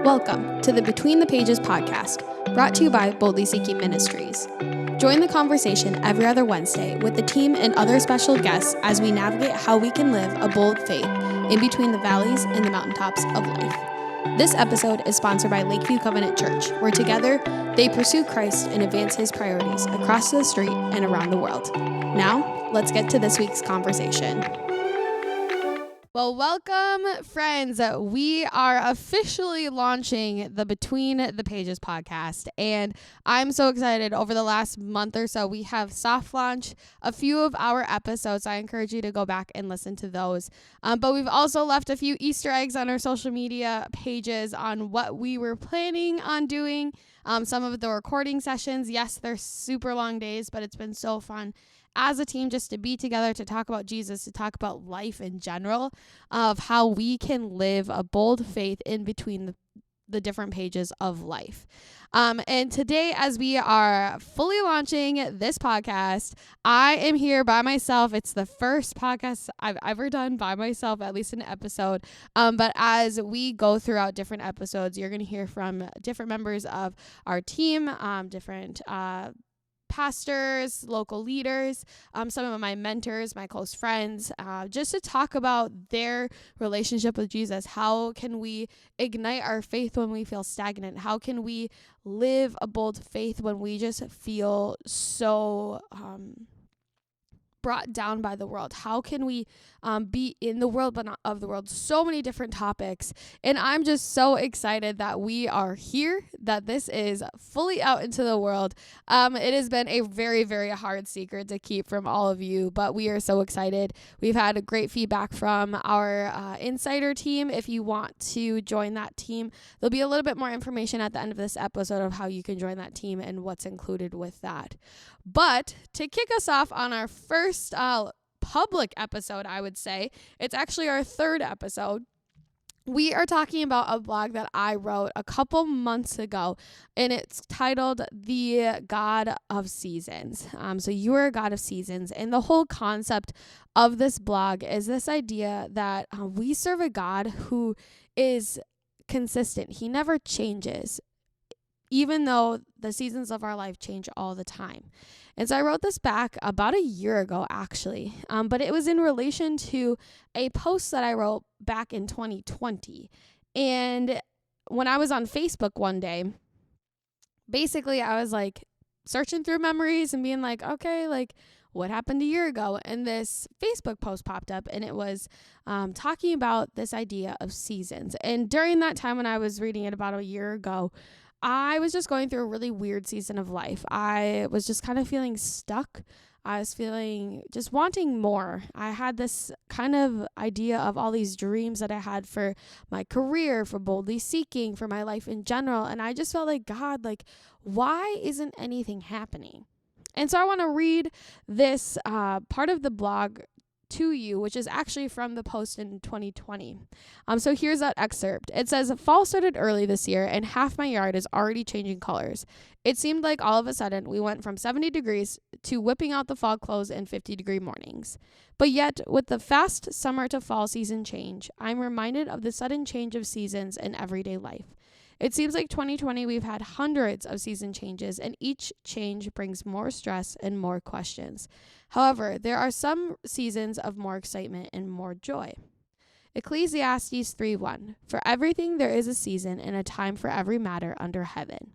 Welcome to the Between the Pages podcast, brought to you by Boldly Seeking Ministries. Join the conversation every other Wednesday with the team and other special guests as we navigate how we can live a bold faith in between the valleys and the mountaintops of life. This episode is sponsored by Lakeview Covenant Church, where together they pursue Christ and advance his priorities across the street and around the world. Now, let's get to this week's conversation. Well, welcome, friends. We are officially launching the Between the Pages podcast, and I'm so excited. Over the last month or so, we have soft launched a few of our episodes. I encourage you to go back and listen to those. But we've also left a few Easter eggs on our social media pages on what we were planning on doing. Some of the recording sessions, yes, they're super long days, but it's been so fun as a team just to be together, to talk about Jesus, to talk about life in general, of how we can live a bold faith in between the different pages of life. And today, as we are fully launching this podcast, I am here by myself. It's the first podcast I've ever done by myself, at least an episode. But as we go throughout different episodes, you're going to hear from different members of our team, different pastors, local leaders, some of my mentors, my close friends, just to talk about their relationship with Jesus. How can we ignite our faith when we feel stagnant? How can we live a bold faith when we just feel so brought down by the world? How can we be in the world but not of the world? So many different topics, and I'm just so excited that we are here, that this is fully out into the world. It has been a very, very hard secret to keep from all of you, but we are so excited. We've had great feedback from our insider team. If you want to join that team, there'll be a little bit more information at the end of this episode of how you can join that team and what's included with that. But to kick us off on our first public episode, I would say, it's actually our third episode. We are talking about a blog that I wrote a couple months ago, and it's titled The God of Seasons. So you are a God of seasons. And the whole concept of this blog is this idea that we serve a God who is consistent. He never changes, even though the seasons of our life change all the time. And so I wrote this back about a year ago, actually, but it was in relation to a post that I wrote back in 2020. And when I was on Facebook one day, basically I was like searching through memories and being like, okay, like what happened a year ago? And this Facebook post popped up, and it was talking about this idea of seasons. And during that time when I was reading it about a year ago, I was just going through a really weird season of life. I was just kind of feeling stuck. I was feeling just wanting more. I had this kind of idea of all these dreams that I had for my career, for boldly seeking, for my life in general. And I just felt like, God, like, why isn't anything happening? And so I want to read this part of the blog to you, which is actually from the post in 2020. So here's that excerpt. It says, fall started early this year and half my yard is already changing colors. It seemed like all of a sudden we went from 70 degrees to whipping out the fall clothes in 50-degree mornings. But yet, with the fast summer to fall season change, I'm reminded of the sudden change of seasons in everyday life. It seems like 2020 we've had hundreds of season changes, and each change brings more stress and more questions. However, there are some seasons of more excitement and more joy. Ecclesiastes 3:1, for everything there is a season and a time for every matter under heaven.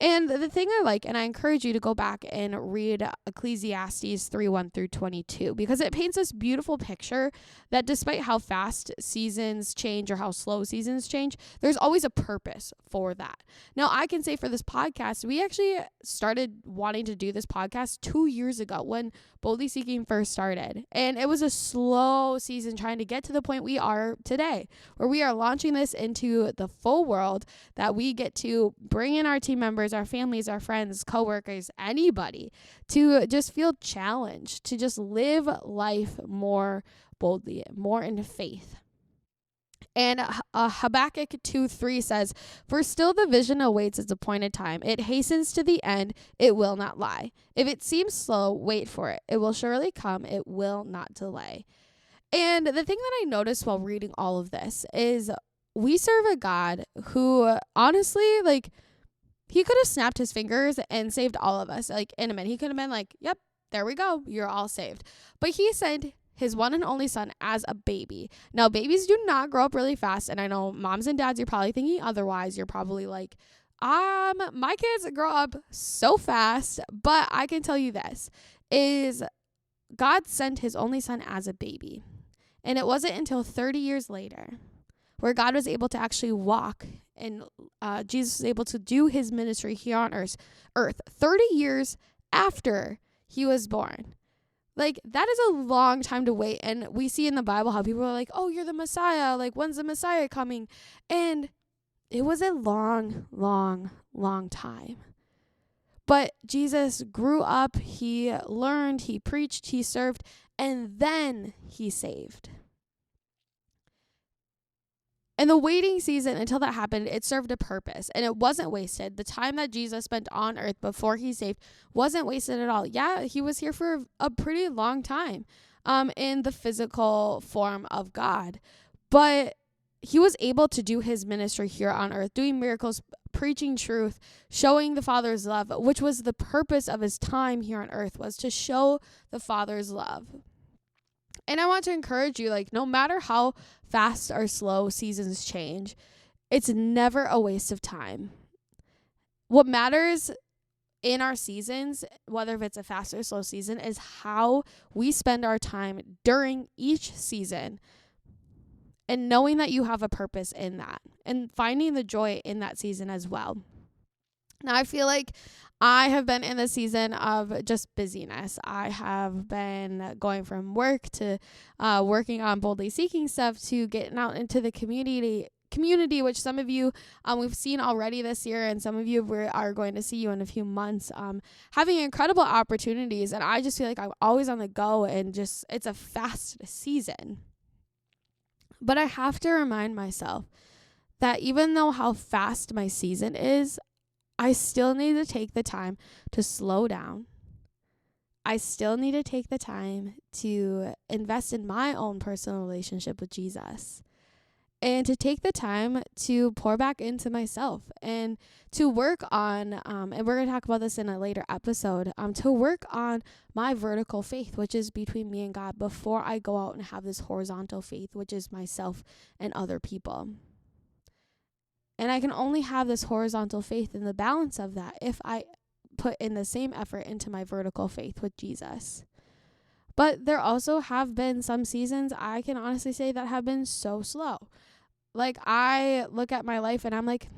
And the thing I like, and I encourage you to go back and read Ecclesiastes 3:1 through 22, because it paints this beautiful picture that despite how fast seasons change or how slow seasons change, there's always a purpose for that. Now, I can say for this podcast, we actually started wanting to do this podcast 2 years ago when Boldly Seeking first started. And it was a slow season trying to get to the point we are today, where we are launching this into the full world, that we get to bring in our team members, our families, our friends, coworkers, anybody, to just feel challenged, to just live life more boldly, more in faith. And Habakkuk 2:3 says, for still the vision awaits its appointed time. It hastens to the end. It will not lie. If it seems slow, wait for it. It will surely come. It will not delay. And the thing that I noticed while reading all of this is we serve a God who honestly, like, he could have snapped his fingers and saved all of us, like, in a minute. He could have been like, yep, there we go. You're all saved. But he sent his one and only son as a baby. Now, babies do not grow up really fast. And I know moms and dads, you're probably thinking otherwise. You're probably like, my kids grow up so fast. But I can tell you this, is God sent his only son as a baby. And it wasn't until 30 years later where God was able to actually walk and Jesus was able to do his ministry here on earth 30 years after he was born. Like, that is a long time to wait. And we see in the Bible how people are like, oh, you're the Messiah. Like, when's the Messiah coming? And it was a long, long, long time. But Jesus grew up, he learned, he preached, he served, and then he saved. And the waiting season until that happened, it served a purpose and it wasn't wasted. The time that Jesus spent on earth before he saved wasn't wasted at all. Yeah, he was here for a pretty long time in the physical form of God. But he was able to do his ministry here on earth, doing miracles, preaching truth, showing the Father's love, which was the purpose of his time here on earth, was to show the Father's love. And I want to encourage you, like, no matter how fast or slow seasons change, it's never a waste of time. What matters in our seasons, whether if it's a fast or slow season, is how we spend our time during each season and knowing that you have a purpose in that and finding the joy in that season as well. Now, I feel like I have been in the season of just busyness. I have been going from work to working on Boldly Seeking stuff to getting out into the community, which some of you we've seen already this year, and some of you are going to see you in a few months, having incredible opportunities. And I just feel like I'm always on the go, and just it's a fast season. But I have to remind myself that even though how fast my season is, I still need to take the time to slow down. I still need to take the time to invest in my own personal relationship with Jesus and to take the time to pour back into myself and to work on, and we're going to talk about this in a later episode, to work on my vertical faith, which is between me and God, before I go out and have this horizontal faith, which is myself and other people. And I can only have this horizontal faith in the balance of that if I put in the same effort into my vertical faith with Jesus. But there also have been some seasons I can honestly say that have been so slow. Like, I look at my life and I'm like,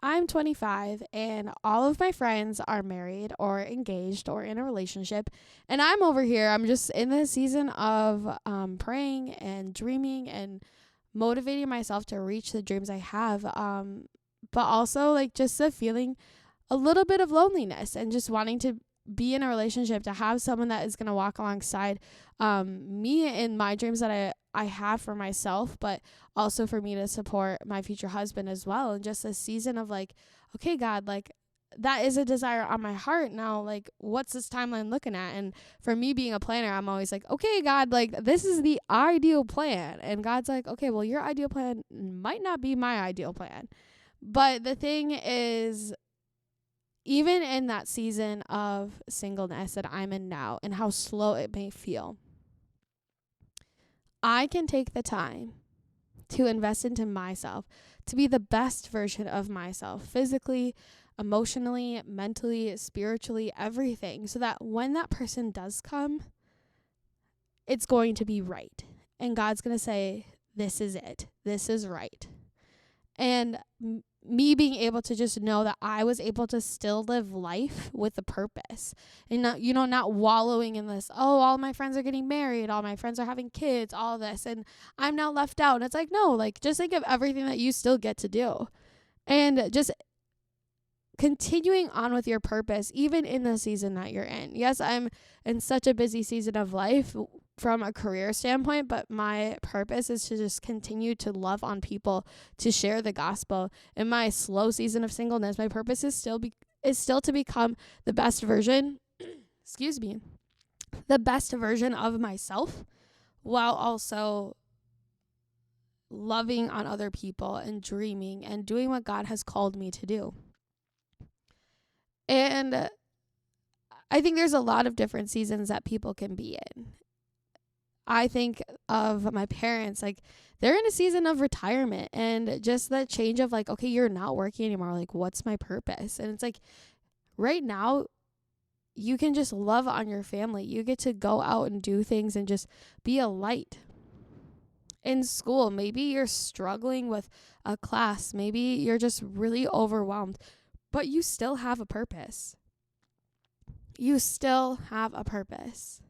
I'm 25 and all of my friends are married or engaged or in a relationship. And I'm over here, I'm just in the season of praying and dreaming and motivating myself to reach the dreams I have, but also like just the feeling a little bit of loneliness and just wanting to be in a relationship, to have someone that is going to walk alongside me in my dreams that I have for myself, but also for me to support my future husband as well. And just a season of like, okay, God, like, that is a desire on my heart. Now, like, what's this timeline looking at? And for me being a planner, I'm always like, okay, God, like, this is the ideal plan. And God's like, okay, well, your ideal plan might not be my ideal plan. But the thing is, even in that season of singleness that I'm in now and how slow it may feel, I can take the time to invest into myself, to be the best version of myself, physically, emotionally, mentally, spiritually, everything, so that when that person does come, it's going to be right. And God's going to say, this is it. This is right. And me being able to just know that I was able to still live life with a purpose and not wallowing in this, oh, all my friends are getting married, all my friends are having kids, all this, and I'm now left out. And it's like, no, like, just think of everything that you still get to do and just continuing on with your purpose, even in the season that you're in. Yes, I'm in such a busy season of life from a career standpoint, but my purpose is to just continue to love on people, to share the gospel. In my slow season of singleness, my purpose is still to become the best version, the best version of myself, while also loving on other people and dreaming and doing what God has called me to do. And I think there's a lot of different seasons that people can be in. I think of my parents, like they're in a season of retirement, and just that change of like, okay, you're not working anymore. Like, what's my purpose? And it's like right now you can just love on your family. You get to go out and do things and just be a light. In school, maybe you're struggling with a class. Maybe you're just really overwhelmed, but you still have a purpose. You still have a purpose.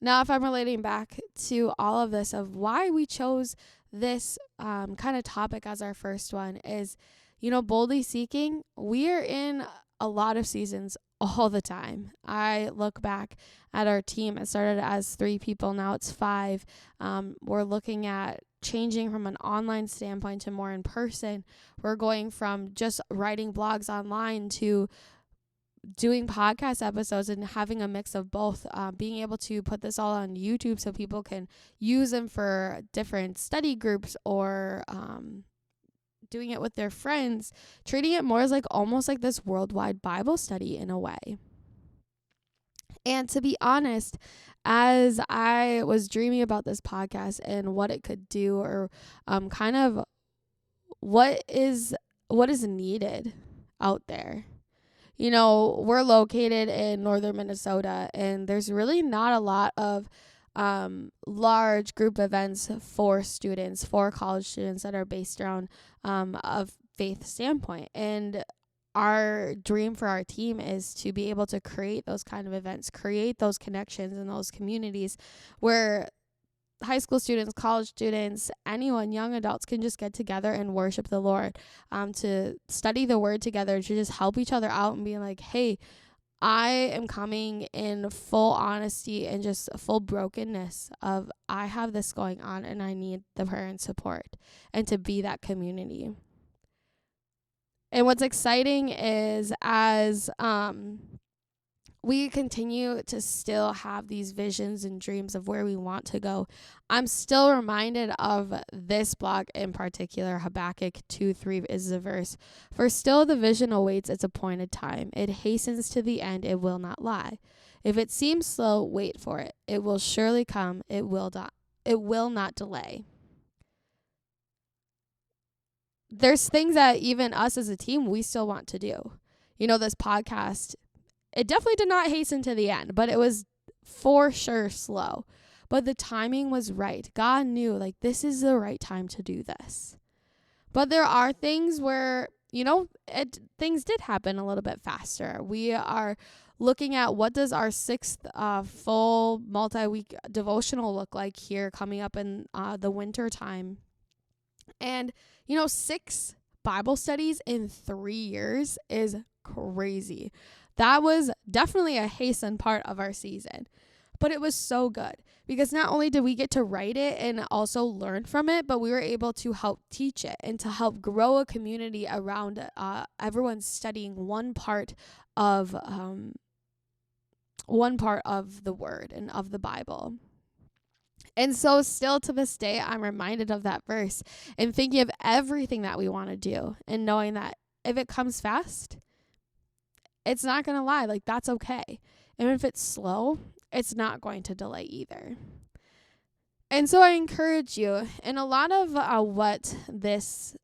Now, if I'm relating back to all of this of why we chose this kind of topic as our first one is, boldly seeking, we are in a lot of seasons all the time. I look back at our team. It started as 3 people. Now it's 5. We're looking at changing from an online standpoint to more in person. We're going from just writing blogs online to doing podcast episodes and having a mix of both, being able to put this all on YouTube so people can use them for different study groups or doing it with their friends, treating it more as like almost like this worldwide Bible study in a way. And to be honest, as I was dreaming about this podcast and what it could do, or kind of what is needed out there. We're located in northern Minnesota, and there's really not a lot of large group events for students, for college students that are based around a faith standpoint. And our dream for our team is to be able to create those kind of events, create those connections in those communities where high school students, college students, anyone, young adults can just get together and worship the Lord, to study the word together, to just help each other out and be like, hey, I am coming in full honesty and just full brokenness of I have this going on and I need the prayer and support, and to be that community. And what's exciting is as we continue to still have these visions and dreams of where we want to go, I'm still reminded of this blog in particular. Habakkuk 2:3 is the verse. For still the vision awaits its appointed time. It hastens to the end. It will not lie. If it seems slow, wait for it. It will surely come. It will not delay. There's things that even us as a team, we still want to do. This podcast, it definitely did not hasten to the end, but it was for sure slow. But the timing was right. God knew, like, this is the right time to do this. But there are things where, things did happen a little bit faster. We are looking at what does our 6th full multi-week devotional look like here coming up in the winter time. And, 6 Bible studies in 3 years is crazy. That was definitely a hastened part of our season, but it was so good because not only did we get to write it and also learn from it, but we were able to help teach it and to help grow a community around everyone studying one part of the word and of the Bible. And so still to this day, I'm reminded of that verse and thinking of everything that we want to do and knowing that if it comes fast, it's not going to lie. Like, that's okay. And if it's slow, it's not going to delay either. And so I encourage you, and a lot of what this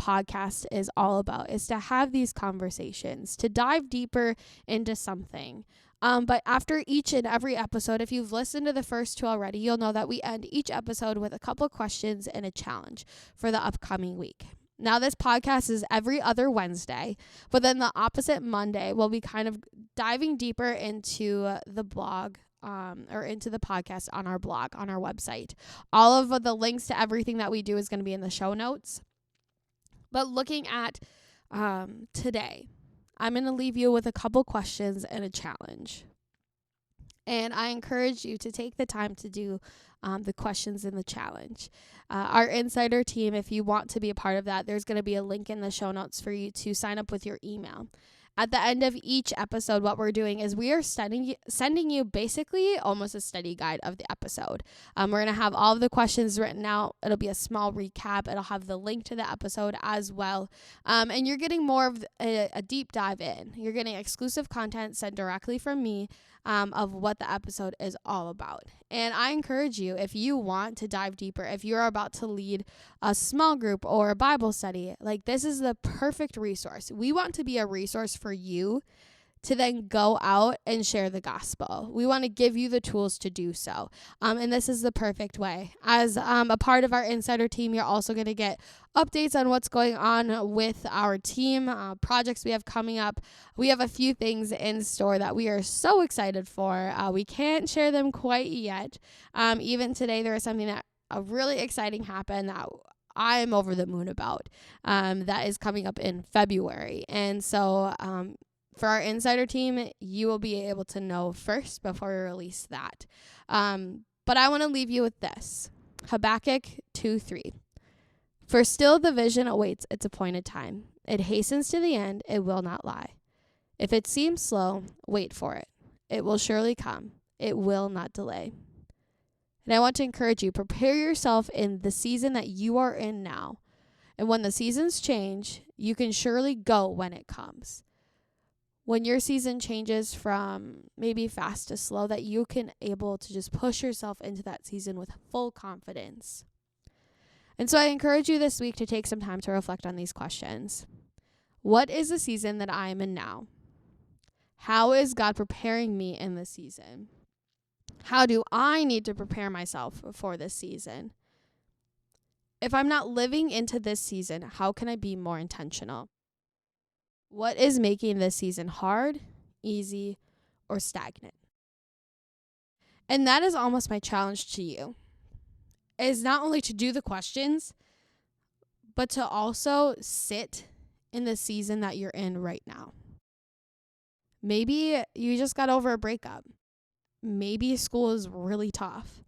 podcast is all about is to have these conversations, to dive deeper into something. But after each and every episode, if you've listened to the first 2 already, you'll know that we end each episode with a couple questions and a challenge for the upcoming week. Now, this podcast is every other Wednesday, but then the opposite Monday, we'll be kind of diving deeper into the blog or into the podcast on our blog, on our website. All of the links to everything that we do is going to be in the show notes. But looking at today, I'm going to leave you with a couple questions and a challenge. And I encourage you to take the time to do the questions in the challenge. Our insider team, if you want to be a part of that, there's going to be a link in the show notes for you to sign up with your email. At the end of each episode, what we're doing is we are sending you basically almost a study guide of the episode. We're going to have all of the questions written out. It'll be a small recap. It'll have the link to the episode as well. And you're getting more of a deep dive in. You're getting exclusive content sent directly from me of what the episode is all about. And I encourage you, if you want to dive deeper, if you're about to lead a small group or a Bible study, like this is the perfect resource. We want to be a resource for you to then go out and share the gospel. We want to give you the tools to do so. And this is the perfect way. As a part of our insider team, you're also going to get updates on what's going on with our team, projects we have coming up. We have a few things in store that we are so excited for. We can't share them quite yet. Even today, there is something that really exciting happened that I'm over the moon about, that is coming up in February. And so, for our insider team, you will be able to know first before we release that. But I want to leave you with this. Habakkuk 2:3. For still the vision awaits its appointed time. It hastens to the end, it will not lie. If it seems slow, wait for it. It will surely come. It will not delay. And I want to encourage you, prepare yourself in the season that you are in now. And when the seasons change, you can surely go when it comes. When your season changes from maybe fast to slow, that you can able to just push yourself into that season with full confidence. And so I encourage you this week to take some time to reflect on these questions. What is the season that I am in now? How is God preparing me in this season? How do I need to prepare myself for this season? If I'm not living into this season, how can I be more intentional? What is making this season hard, easy, or stagnant? And that is almost my challenge to you, is not only to do the questions, but to also sit in the season that you're in right now. Maybe you just got over a breakup. Maybe school is really tough.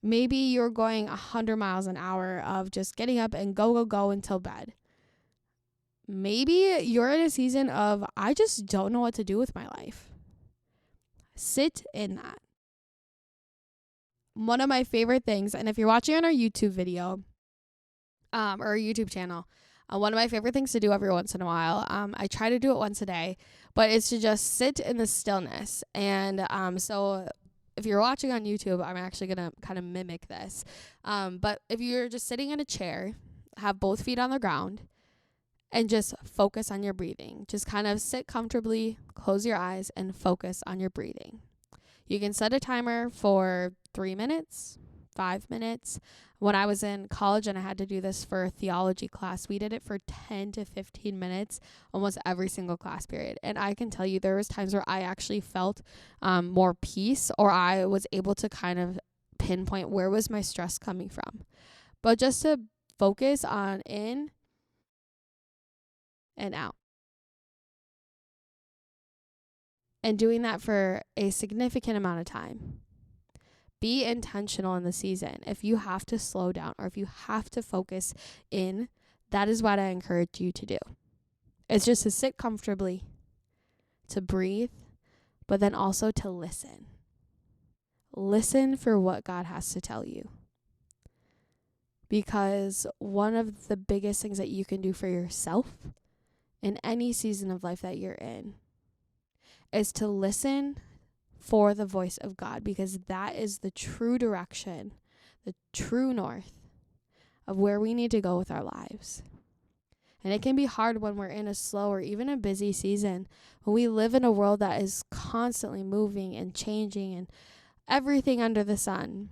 Maybe you're going 100 miles an hour of just getting up and go until bed. Maybe you're in a season of, I just don't know what to do with my life. Sit in that. One of my favorite things, and if you're watching on our YouTube video, or our YouTube channel, one of my favorite things to do every once in a while, I try to do it once a day, but it's to just sit in the stillness. And so if you're watching on YouTube, I'm actually going to kind of mimic this. But if you're just sitting in a chair, have both feet on the ground, and just focus on your breathing. Just kind of sit comfortably, close your eyes, and focus on your breathing. You can set a timer for 3 minutes, 5 minutes. When I was in college and I had to do this for a theology class, we did it for 10 to 15 minutes, almost every single class period. And I can tell you there was times where I actually felt more peace, or I was able to kind of pinpoint where was my stress coming from. But just to focus on in and out. And doing that for a significant amount of time. Be intentional in the season. If you have to slow down or if you have to focus in, that is what I encourage you to do. It's just to sit comfortably, to breathe, but then also to listen. Listen for what God has to tell you. Because one of the biggest things that you can do for yourself in any season of life that you're in is to listen for the voice of God, because that is the true direction, the true north of where we need to go with our lives. And it can be hard when we're in a slow or even a busy season, when we live in a world that is constantly moving and changing and everything under the sun,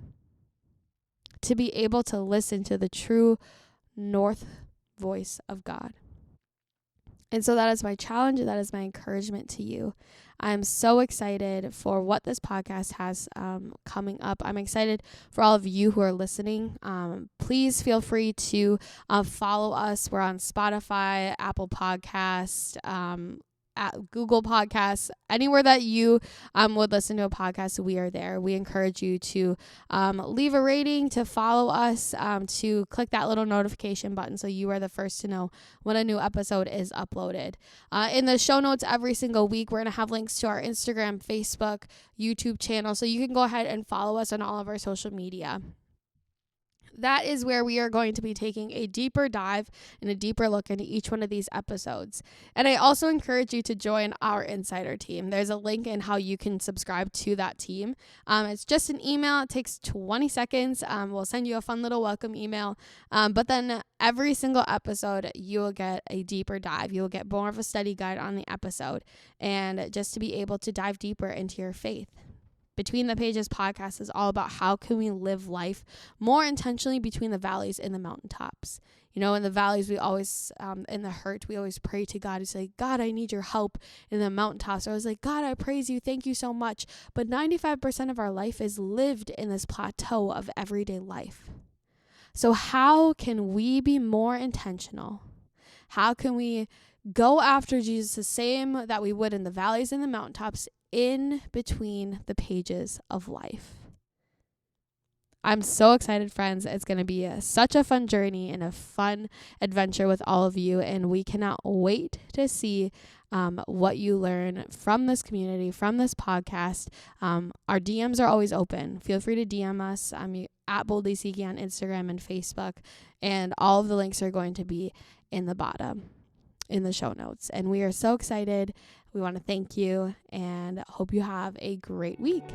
to be able to listen to the true north voice of God. And so that is my challenge. That is my encouragement to you. I'm so excited for what this podcast has coming up. I'm excited for all of you who are listening. Please feel free to follow us. We're on Spotify, Apple Podcast, at Google Podcasts, anywhere that you would listen to a podcast, we are there. We encourage you to leave a rating, to follow us, to click that little notification button so you are the first to know when a new episode is uploaded. In the show notes every single week, we're going to have links to our Instagram, Facebook, YouTube channel, so you can go ahead and follow us on all of our social media. That is where we are going to be taking a deeper dive and a deeper look into each one of these episodes. And I also encourage you to join our insider team. There's a link in how you can subscribe to that team. It's just an email. It takes 20 seconds. We'll send you a fun little welcome email. But then every single episode, you will get a deeper dive. You will get more of a study guide on the episode, and just to be able to dive deeper into your faith. Between the Pages podcast is all about how can we live life more intentionally between the valleys and the mountaintops. You know, in the valleys, we always, in the hurt, we always pray to God. We say, God, I need your help. In the mountaintops, I was like, God, I praise you. Thank you so much. But 95% of our life is lived in this plateau of everyday life. So how can we be more intentional? How can we go after Jesus the same that we would in the valleys and the mountaintops, in between the pages of life? I'm so excited, friends. It's going to be such a fun journey and a fun adventure with all of you, and we cannot wait to see what you learn from this community, from this podcast. Our DMs are always open. Feel free to DM us at Boldly Seeking on Instagram and Facebook, and all of the links are going to be in the bottom, in the show notes. And we are so excited. We want to thank you and hope you have a great week.